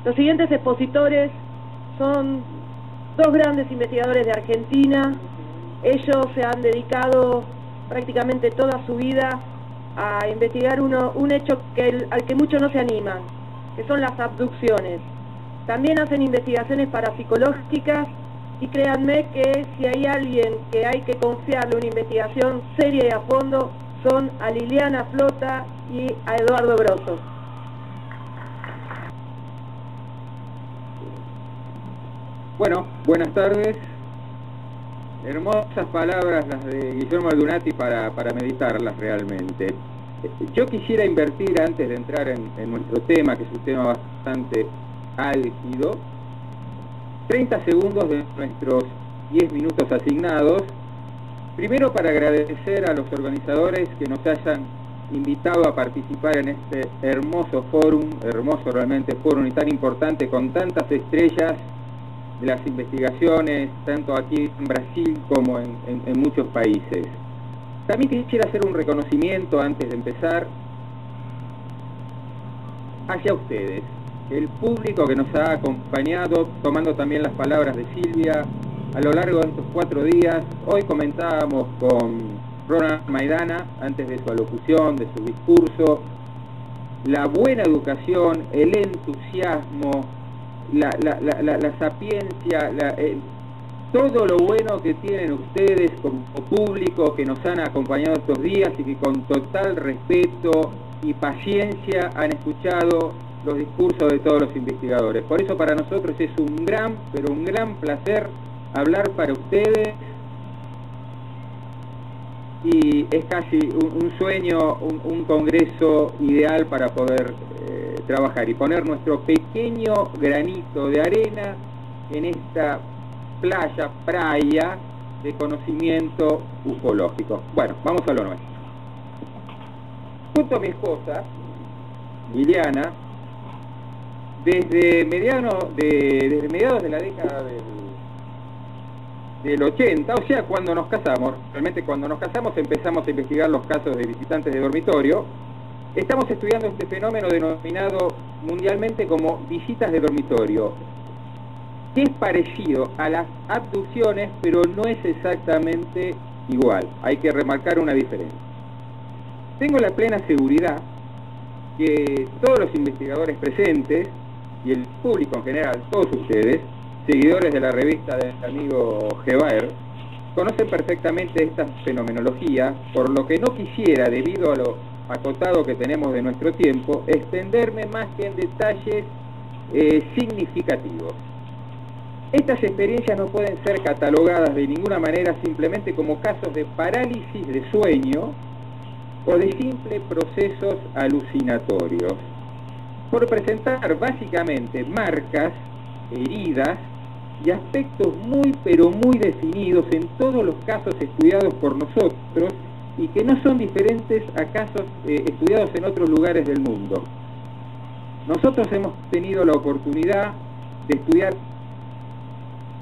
Los siguientes expositores son dos grandes investigadores de Argentina. Ellos se han dedicado prácticamente toda su vida a investigar un hecho al que muchos no se animan, que son las abducciones. También hacen investigaciones parapsicológicas y créanme que si hay alguien que hay que confiarle una investigación seria y a fondo, son a Liliana Flota y a Eduardo Grosso. Bueno, buenas tardes. Hermosas palabras las de Guillermo Aldunati para meditarlas realmente. Yo quisiera invertir, antes de entrar en nuestro tema, que es un tema bastante álgido, 30 segundos de nuestros 10 minutos asignados, primero para agradecer a los organizadores que nos hayan invitado a participar en este hermoso fórum, hermoso realmente fórum y tan importante, con tantas estrellas de las investigaciones, tanto aquí en Brasil como en muchos países. También quisiera hacer un reconocimiento antes de empezar hacia ustedes, el público que nos ha acompañado, tomando también las palabras de Silvia a lo largo de estos 4 días. Hoy comentábamos con Ronald Maidana, antes de su alocución, de su discurso, la buena educación, el entusiasmo, la sapiencia, todo lo bueno que tienen ustedes como público que nos han acompañado estos días y que con total respeto y paciencia han escuchado los discursos de todos los investigadores. Por eso para nosotros es un gran, pero un gran placer hablar para ustedes, y es casi un sueño, un congreso ideal para poder trabajar y poner nuestro pequeño granito de arena en esta playa de conocimiento ufológico. Bueno, vamos a lo nuestro. Junto a mi esposa, Liliana, desde mediados de la década del 80, o sea, cuando nos casamos, realmente cuando nos casamos empezamos a investigar los casos de visitantes de dormitorio. Estamos estudiando este fenómeno denominado mundialmente como visitas de dormitorio, que es parecido a las abducciones, pero no es exactamente igual. Hay que remarcar una diferencia. Tengo la plena seguridad que todos los investigadores presentes y el público en general, todos ustedes, seguidores de la revista del amigo Gevaer, conocen perfectamente esta fenomenología, por lo que no quisiera, debido a lo acotado que tenemos de nuestro tiempo, extenderme más que en detalles significativos. Estas experiencias no pueden ser catalogadas de ninguna manera simplemente como casos de parálisis de sueño o de simples procesos alucinatorios, por presentar básicamente marcas, heridas y aspectos muy pero muy definidos en todos los casos estudiados por nosotros y que no son diferentes a casos estudiados en otros lugares del mundo. Nosotros hemos tenido la oportunidad de estudiar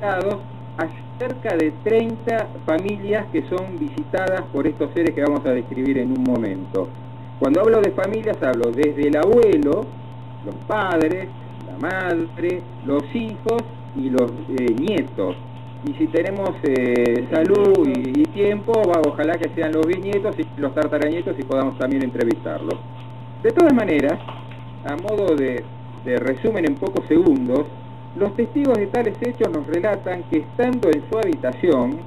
a cerca de 30 familias que son visitadas por estos seres que vamos a describir en un momento. Cuando hablo de familias, hablo desde el abuelo, los padres, la madre, los hijos y los nietos. Y si tenemos salud y tiempo, ojalá que sean los bisnietos y los tartaranietos y podamos también entrevistarlos. De todas maneras, a modo de resumen en pocos segundos, los testigos de tales hechos nos relatan que estando en su habitación,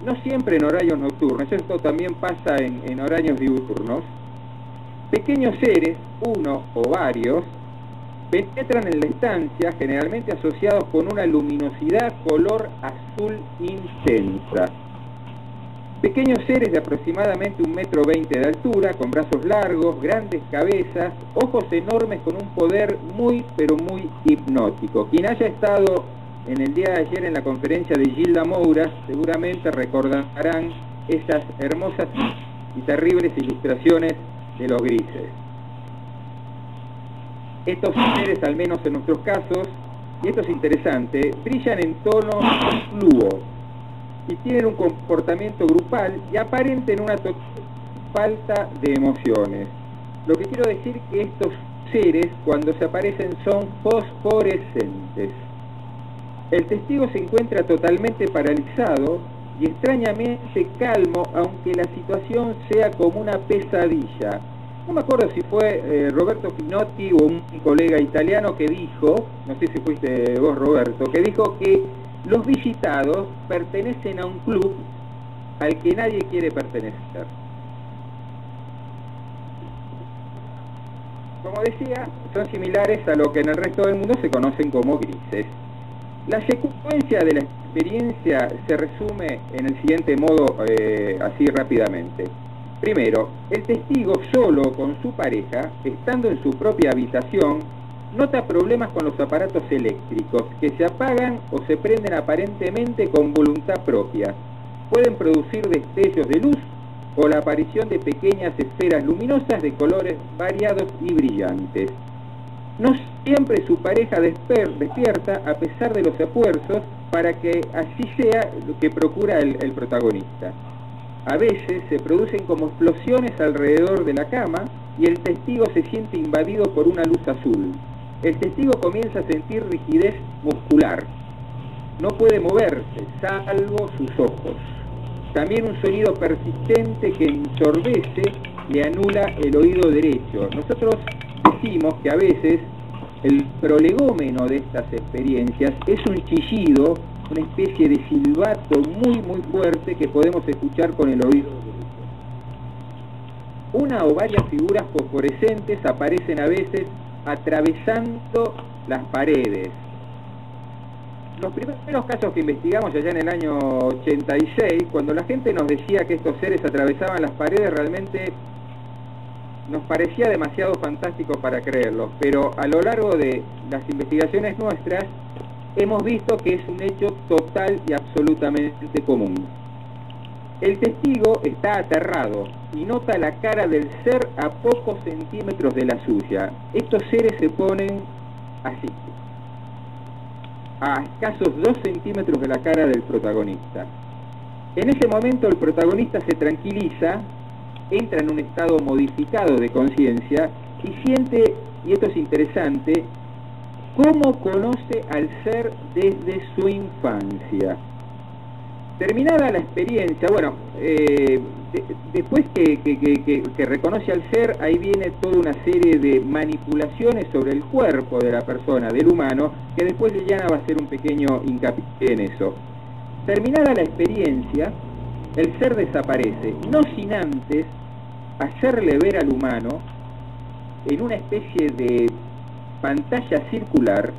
no siempre en horarios nocturnos, esto también pasa en horarios diurnos, pequeños seres, uno o varios, penetran en la estancia, generalmente asociados con una luminosidad color azul intensa. Pequeños seres de aproximadamente 1,20 m de altura, con brazos largos, grandes cabezas, ojos enormes con un poder muy pero muy hipnótico. Quien haya estado en el día de ayer en la conferencia de Gilda Moura, seguramente recordarán esas hermosas y terribles ilustraciones de los grises. Estos seres, al menos en nuestros casos, y esto es interesante, brillan en tono fluo y tienen un comportamiento grupal y aparenten una total falta de emociones. Lo que quiero decir que estos seres cuando se aparecen son fosforescentes. El testigo se encuentra totalmente paralizado y extrañamente calmo, aunque la situación sea como una pesadilla. No me acuerdo si fue Roberto Pinotti o un colega italiano que dijo, no sé si fuiste vos, Roberto, que dijo que los visitados pertenecen a un club al que nadie quiere pertenecer. Como decía, son similares a lo que en el resto del mundo se conocen como grises. La secuencia de la experiencia se resume en el siguiente modo, así rápidamente. Primero, el testigo solo con su pareja, estando en su propia habitación, nota problemas con los aparatos eléctricos que se apagan o se prenden aparentemente con voluntad propia. Pueden producir destellos de luz o la aparición de pequeñas esferas luminosas de colores variados y brillantes. No siempre su pareja despierta a pesar de los esfuerzos para que así sea lo que procura el protagonista. A veces se producen como explosiones alrededor de la cama y el testigo se siente invadido por una luz azul. El testigo comienza a sentir rigidez muscular. No puede moverse, salvo sus ojos. También un sonido persistente que ensordece le anula el oído derecho. Nosotros decimos que a veces el prolegómeno de estas experiencias es un chillido, una especie de silbato muy fuerte que podemos escuchar con el oído derecho. Una o varias figuras fosforescentes aparecen a veces atravesando las paredes. Los primeros casos que investigamos allá en el año 86, cuando la gente nos decía que estos seres atravesaban las paredes, realmente nos parecía demasiado fantástico para creerlo, pero a lo largo de las investigaciones nuestras hemos visto que es un hecho total y absolutamente común. El testigo está aterrado y nota la cara del ser a pocos centímetros de la suya. Estos seres se ponen así, a escasos 2 centímetros de la cara del protagonista. En ese momento el protagonista se tranquiliza, entra en un estado modificado de conciencia y siente, y esto es interesante, cómo conoce al ser desde su infancia. Terminada la experiencia, bueno, después que reconoce al ser, ahí viene toda una serie de manipulaciones sobre el cuerpo de la persona, del humano, que después Liliana va a hacer un pequeño hincapié en eso. Terminada la experiencia, el ser desaparece, no sin antes hacerle ver al humano, en una especie de pantalla circular,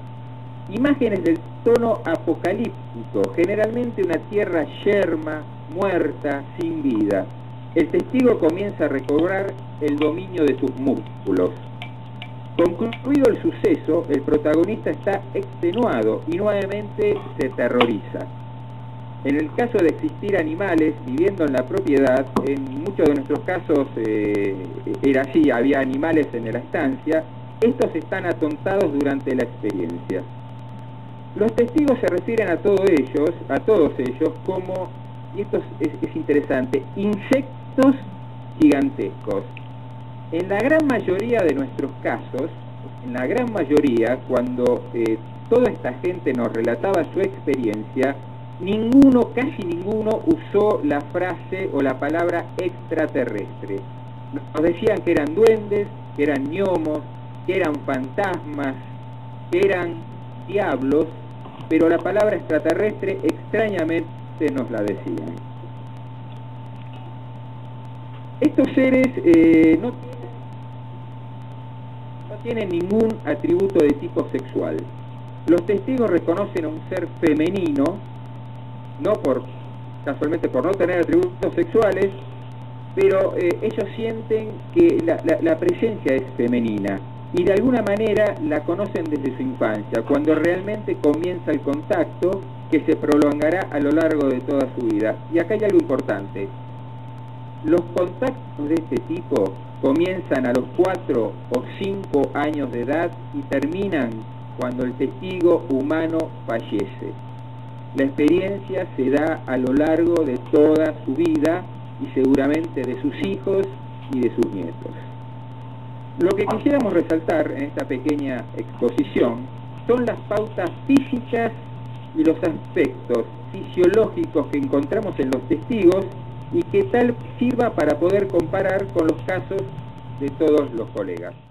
imágenes del tono apocalíptico, generalmente una tierra yerma, muerta, sin vida. El testigo comienza a recobrar el dominio de sus músculos. Concluido el suceso, el protagonista está extenuado y nuevamente se terroriza. En el caso de existir animales viviendo en la propiedad, en muchos de nuestros casos era así, había animales en la estancia, estos están atontados durante la experiencia. Los testigos se refieren a todos ellos como, y esto es interesante, insectos gigantescos. En la gran mayoría de nuestros casos, en la gran mayoría, cuando toda esta gente nos relataba su experiencia, casi ninguno usó la frase o la palabra extraterrestre. Nos decían que eran duendes, que eran gnomos, que eran fantasmas, que eran diablos, pero la palabra extraterrestre extrañamente nos la decían. Estos seres no tienen ningún atributo de tipo sexual. Los testigos reconocen a un ser femenino, casualmente por no tener atributos sexuales, pero ellos sienten que la presencia es femenina y de alguna manera la conocen desde su infancia, cuando realmente comienza el contacto que se prolongará a lo largo de toda su vida. Y acá hay algo importante. Los contactos de este tipo comienzan a los 4 o 5 años de edad y terminan cuando el testigo humano fallece. La experiencia se da a lo largo de toda su vida y seguramente de sus hijos y de sus nietos. Lo que quisiéramos resaltar en esta pequeña exposición son las pautas físicas y los aspectos fisiológicos que encontramos en los testigos y que tal sirva para poder comparar con los casos de todos los colegas.